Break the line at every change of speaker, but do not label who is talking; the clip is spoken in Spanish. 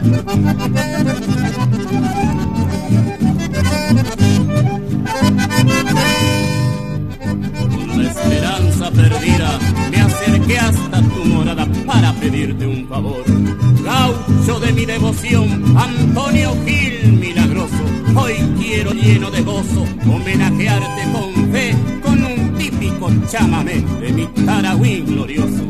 Con la esperanza perdida me acerqué hasta tu morada para pedirte un favor. Gaucho de mi devoción, Antonio Gil milagroso, hoy quiero lleno de gozo homenajearte con fe, con un típico chamamé de mi Taragüí glorioso.